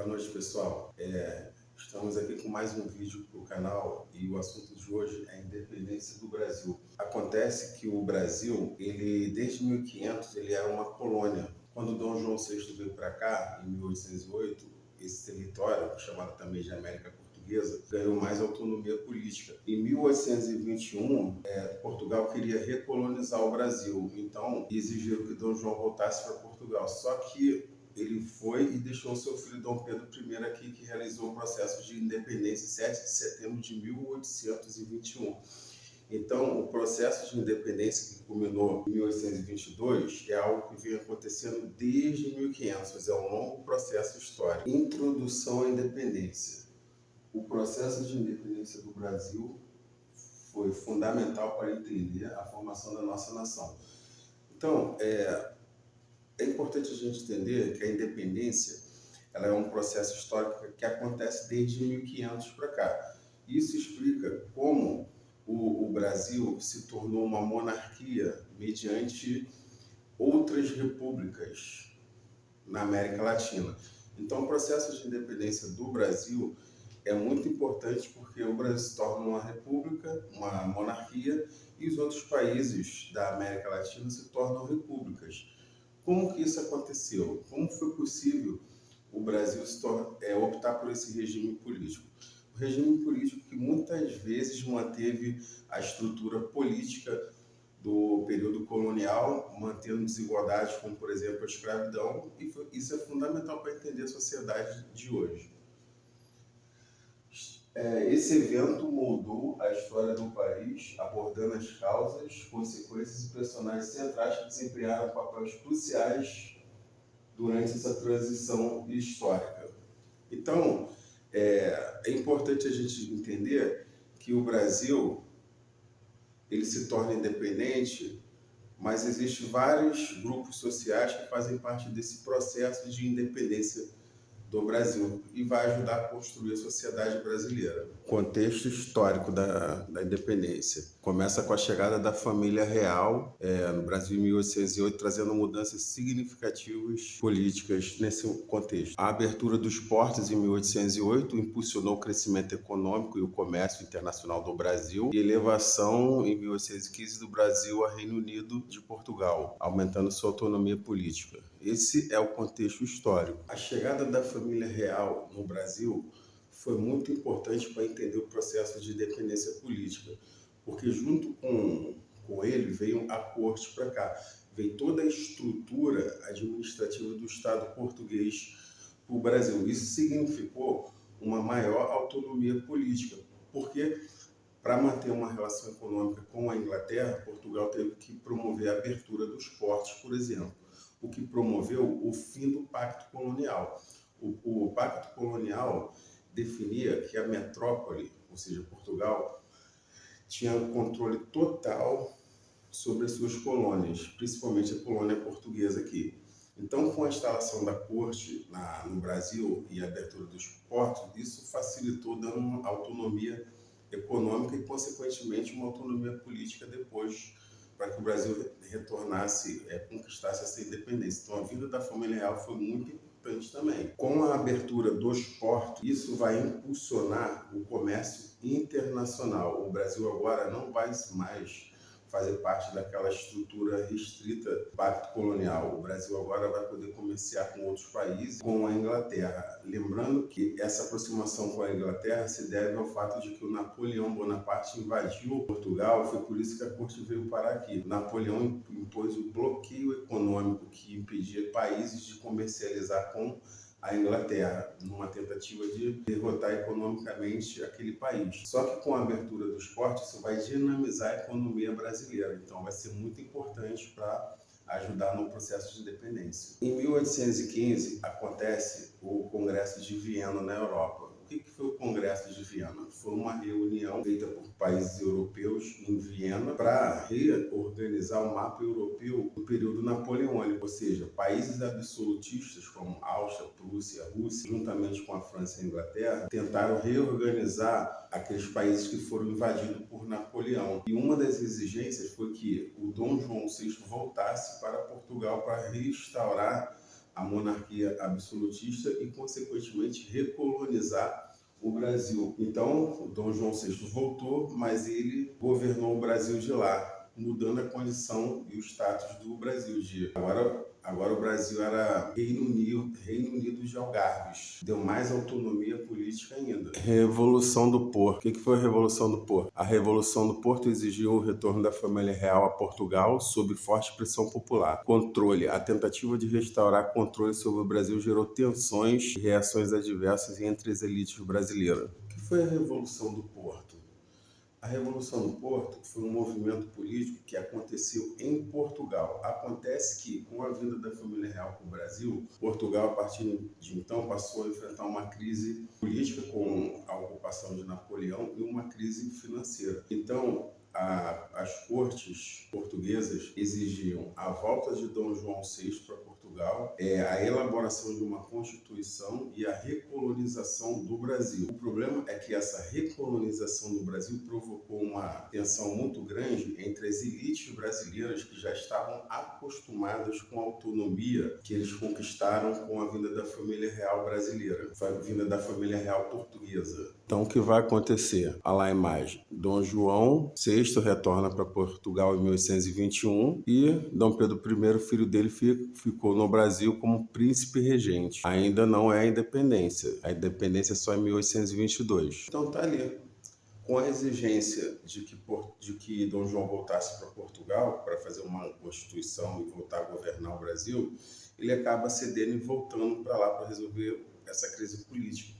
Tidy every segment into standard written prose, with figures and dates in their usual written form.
Boa noite, pessoal. Estamos aqui com mais um vídeo para o canal e o assunto de hoje é a independência do Brasil. Acontece que o Brasil, desde 1500, ele era uma colônia. Quando Dom João VI veio para cá, em 1808, esse território, chamado também de América Portuguesa, ganhou mais autonomia política. Em 1821, Portugal queria recolonizar o Brasil, então exigiram que Dom João voltasse para Portugal. Só que ele foi e deixou seu filho Dom Pedro I aqui, que realizou o processo de independência em 7 de setembro de 1821. Então, o processo de independência que culminou em 1822 é algo que vem acontecendo desde 1500, mas é um longo processo histórico. Introdução à independência. O processo de independência do Brasil foi fundamental para entender a formação da nossa nação. Então, é importante a gente entender que a independência ela é um processo histórico que acontece desde 1500 para cá. Isso explica como o Brasil se tornou uma monarquia mediante outras repúblicas na América Latina. Então, o processo de independência do Brasil é muito importante porque o Brasil se torna uma república, uma monarquia, e os outros países da América Latina se tornam repúblicas. Como que isso aconteceu? Como foi possível o Brasil optar por esse regime político? O regime político que muitas vezes manteve a estrutura política do período colonial, mantendo desigualdades como, por exemplo, a escravidão, e isso é fundamental para entender a sociedade de hoje. Esse evento moldou a história do país, abordando as causas, consequências e personagens centrais que desempenharam papéis cruciais durante essa transição histórica. Então, é importante a gente entender que o Brasil ele se torna independente, mas existem vários grupos sociais que fazem parte desse processo de independência do Brasil e vai ajudar a construir a sociedade brasileira. Contexto histórico da independência. Começa com a chegada da família real no Brasil em 1808, trazendo mudanças significativas políticas nesse contexto. A abertura dos portos em 1808 impulsionou o crescimento econômico e o comércio internacional do Brasil e elevação em 1815 do Brasil a Reino Unido de Portugal, aumentando sua autonomia política. Esse é o contexto histórico. A chegada da família real no Brasil foi muito importante para entender o processo de independência política, porque junto com ele veio a corte para cá, veio toda a estrutura administrativa do Estado português para o Brasil. Isso significou uma maior autonomia política, porque para manter uma relação econômica com a Inglaterra, Portugal teve que promover a abertura dos portos, por exemplo, o que promoveu o fim do Pacto Colonial. O Pacto Colonial definia que a metrópole, ou seja, Portugal, tinha um controle total sobre as suas colônias, principalmente a colônia portuguesa aqui. Então, com a instalação da corte no Brasil e a abertura dos portos, isso facilitou dando uma autonomia econômica e, consequentemente, uma autonomia política depois, para que o Brasil retornasse, conquistasse essa independência. Então, a vinda da família real foi muito importante também. Com a abertura dos portos, isso vai impulsionar o comércio internacional. O Brasil agora não vai mais fazer parte daquela estrutura restrita do Pacto Colonial. O Brasil agora vai poder comerciar com outros países, com a Inglaterra. Lembrando que essa aproximação com a Inglaterra se deve ao fato de que o Napoleão Bonaparte invadiu Portugal, foi por isso que a corte veio parar aqui. Napoleão impôs o bloqueio econômico que impedia países de comercializar com a Inglaterra, numa tentativa de derrotar economicamente aquele país. Só que com a abertura dos portos, isso vai dinamizar a economia brasileira. Então vai ser muito importante para ajudar no processo de independência. Em 1815, acontece o Congresso de Viena na Europa. O que foi o Congresso de Viena? Foi uma reunião feita por países europeus em Viena para reorganizar o mapa europeu do período napoleônico, ou seja, países absolutistas como Áustria, Prússia, Rússia, juntamente com a França e a Inglaterra, tentaram reorganizar aqueles países que foram invadidos por Napoleão. E uma das exigências foi que o Dom João VI voltasse para Portugal para restaurar a monarquia absolutista e, consequentemente, recolonizar o Brasil. Então, o Dom João VI voltou, mas ele governou o Brasil de lá, mudando a condição e o status do Brasil. Agora o Brasil era Reino Unido de Algarves. Deu mais autonomia política ainda. Revolução do Porto. O que foi a Revolução do Porto? A Revolução do Porto exigiu o retorno da família real a Portugal sob forte pressão popular. Controle. A tentativa de restaurar controle sobre o Brasil gerou tensões e reações adversas entre as elites brasileiras. O que foi a Revolução do Porto? A Revolução do Porto foi um movimento político que aconteceu em Portugal. Acontece que, com a vinda da família real para o Brasil, Portugal, a partir de então, passou a enfrentar uma crise política com a ocupação de Napoleão e uma crise financeira. Então, as cortes portuguesas exigiam a volta de Dom João VI para Portugal, a elaboração de uma constituição e a recolonização do Brasil. O problema é que essa recolonização do Brasil provocou uma tensão muito grande entre as elites brasileiras que já estavam acostumadas com a autonomia que eles conquistaram com a vinda da família real brasileira, a vinda da família real portuguesa. Então, o que vai acontecer? Olha lá a imagem. Dom João VI retorna para Portugal em 1821 e Dom Pedro I, filho dele, ficou no Brasil como príncipe regente. Ainda não é a independência. A independência é só em 1822. Então tá ali. Com a exigência de que Dom João voltasse para Portugal para fazer uma constituição e voltar a governar o Brasil, ele acaba cedendo e voltando para lá para resolver essa crise política,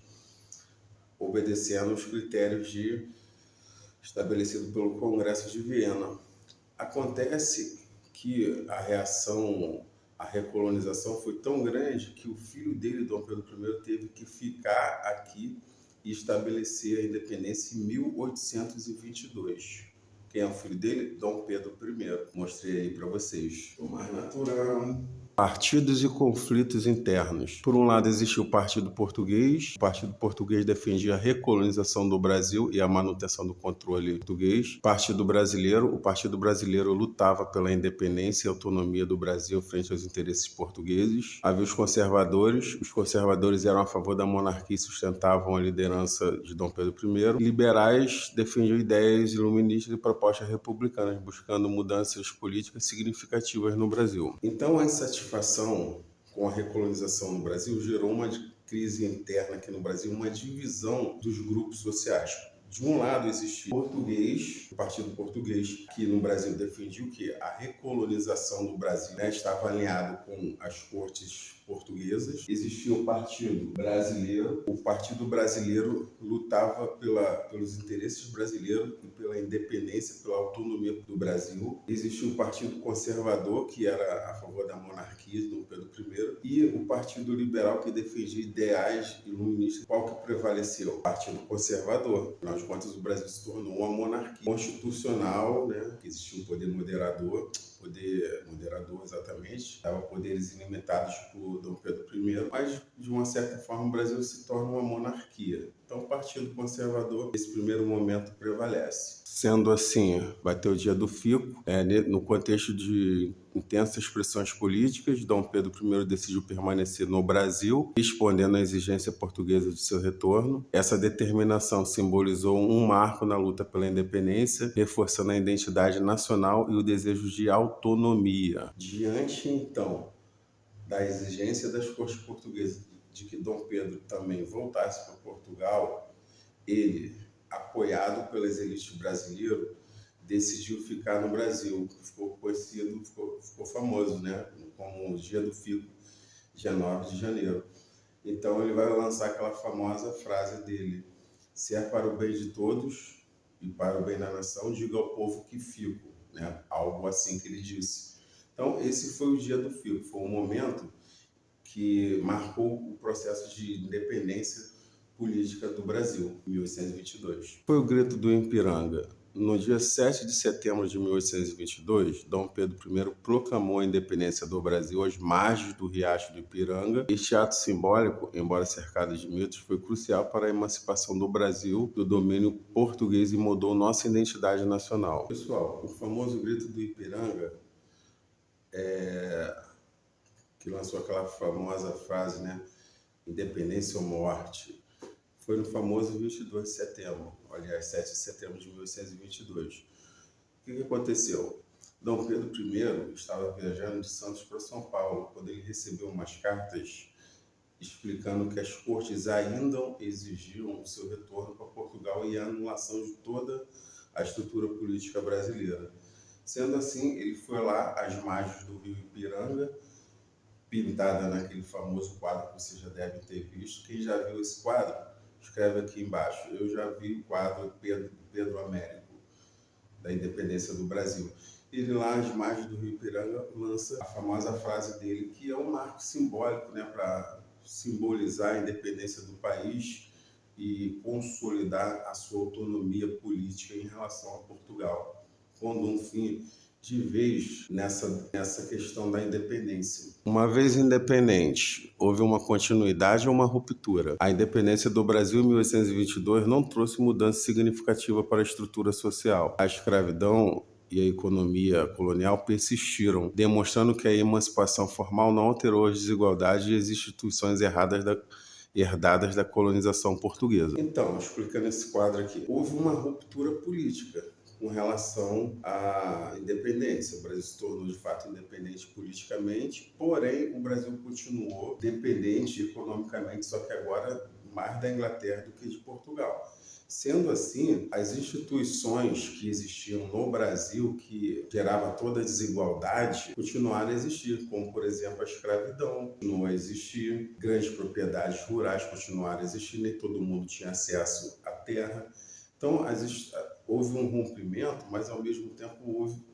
obedecendo os critérios estabelecidos pelo Congresso de Viena. Acontece que a recolonização foi tão grande que o filho dele, Dom Pedro I, teve que ficar aqui e estabelecer a independência em 1822. Quem é o filho dele? Dom Pedro I. Mostrei aí para vocês. O mais natural. Partidos e conflitos internos. Por um lado, existia o Partido Português. O Partido Português defendia a recolonização do Brasil e a manutenção do controle português. O Partido Brasileiro lutava pela independência e autonomia do Brasil frente aos interesses portugueses. Havia os conservadores eram a favor da monarquia e sustentavam a liderança de Dom Pedro I. Liberais defendiam ideias iluministas e propostas republicanas, buscando mudanças políticas significativas no Brasil. Então, a insatisfação com a recolonização no Brasil gerou uma crise interna aqui no Brasil, uma divisão dos grupos sociais. De um lado existia o Partido Português, que no Brasil defendia o quê? A recolonização do Brasil, né? Estava alinhado com as cortes portuguesas. Existia o Partido Brasileiro. O Partido Brasileiro lutava pelos interesses brasileiros e pela independência, pela autonomia do Brasil. Existia o Partido Conservador, que era a favor da monarquia de Dom Pedro I, e o Partido Liberal, que defendia ideais iluministas. Qual que prevaleceu? O Partido Conservador. Afinal de contas, o Brasil se tornou uma monarquia constitucional, né? Que existia um poder moderador exatamente, dava poderes ilimitados por Dom Pedro I, mas de uma certa forma o Brasil se torna uma monarquia. Então o Partido Conservador, nesse primeiro momento, prevalece. Sendo assim, vai ter o dia do fico, no contexto de intensas pressões políticas, Dom Pedro I decidiu permanecer no Brasil, respondendo à exigência portuguesa de seu retorno. Essa determinação simbolizou um marco na luta pela independência, reforçando a identidade nacional e o desejo de autonomia. Diante, então, da exigência das cortes portuguesas de que Dom Pedro também voltasse para Portugal, ele, apoiado pelas elites brasileiras, decidiu ficar no Brasil. Ficou conhecido, ficou famoso, né? Como o Dia do Fico, dia 9 de janeiro. Então ele vai lançar aquela famosa frase dele: se é para o bem de todos e para o bem da nação, diga ao povo que fico, né? Algo assim que ele disse. Então esse foi o Dia do Fico, foi um momento que marcou o processo de independência política do Brasil, em 1822. Foi o Grito do Ipiranga. No dia 7 de setembro de 1822, Dom Pedro I proclamou a independência do Brasil às margens do Riacho do Ipiranga. Este ato simbólico, embora cercado de mitos, foi crucial para a emancipação do Brasil do domínio português e mudou nossa identidade nacional. Pessoal, o famoso Grito do Ipiranga que lançou aquela famosa frase, né? Independência ou morte. Foi no famoso 22 de setembro, aliás, 7 de setembro de 1822. O que aconteceu? Dom Pedro I estava viajando de Santos para São Paulo, quando ele recebeu umas cartas explicando que as cortes ainda exigiam o seu retorno para Portugal e a anulação de toda a estrutura política brasileira. Sendo assim, ele foi lá às margens do rio Ipiranga, pintada naquele famoso quadro que você já deve ter visto. Quem já viu esse quadro, escreve aqui embaixo. Eu já vi o quadro Pedro Américo, da independência do Brasil. Ele lá às margens do rio Ipiranga lança a famosa frase dele, que é um marco simbólico, né, para simbolizar a independência do país e consolidar a sua autonomia política em relação a Portugal, pondo um fim de vez nessa questão da independência. Uma vez independente, houve uma continuidade ou uma ruptura. A independência do Brasil em 1822 não trouxe mudança significativa para a estrutura social. A escravidão e a economia colonial persistiram, demonstrando que a emancipação formal não alterou as desigualdades e as instituições herdadas da colonização portuguesa. Então, explicando esse quadro aqui, houve uma ruptura política com relação à independência. O Brasil se tornou de fato independente politicamente, porém o Brasil continuou dependente economicamente, só que agora mais da Inglaterra do que de Portugal. Sendo assim, as instituições que existiam no Brasil, que gerava toda a desigualdade, continuaram a existir, como, por exemplo, a escravidão continuou a existir, grandes propriedades rurais continuaram a existir, nem todo mundo tinha acesso à terra. Então, houve um rompimento, mas, ao mesmo tempo, houve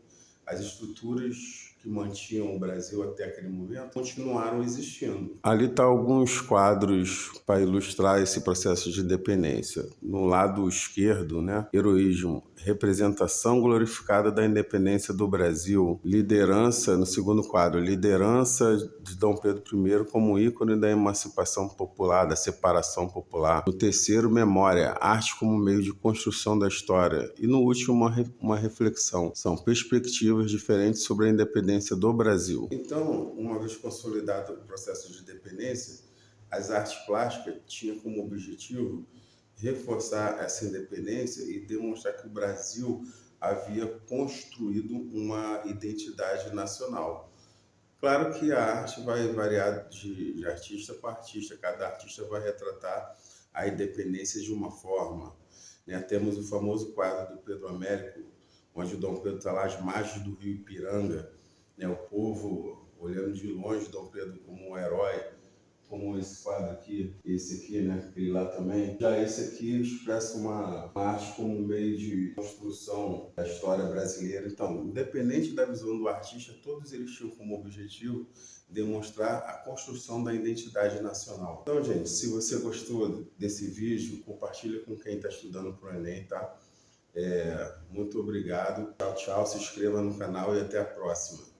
as estruturas que mantinham o Brasil até aquele momento continuaram existindo. Ali estão alguns quadros para ilustrar esse processo de independência. No lado esquerdo, né, heroísmo, representação glorificada da independência do Brasil. Liderança, no segundo quadro, liderança de Dom Pedro I como ícone da emancipação popular, da separação popular. No terceiro, memória, arte como meio de construção da história. E no último, uma reflexão. São perspectivas diferentes sobre a independência do Brasil. Então, uma vez consolidado o processo de independência, as artes plásticas tinham como objetivo reforçar essa independência e demonstrar que o Brasil havia construído uma identidade nacional. Claro que a arte vai variar de artista para artista, cada artista vai retratar a independência de uma forma, né? Temos o famoso quadro do Pedro Américo, onde o Dom Pedro está lá às margens do rio Ipiranga, né? O povo olhando de longe Dom Pedro como um herói, como esse quadro aqui, esse aqui, né? Aquele lá também. Já esse aqui expressa uma arte como um meio de construção da história brasileira. Então, independente da visão do artista, todos eles tinham como objetivo demonstrar a construção da identidade nacional. Então, gente, se você gostou desse vídeo, compartilha com quem está estudando para o Enem, tá? Muito obrigado. Tchau, tchau. Se inscreva no canal e até a próxima.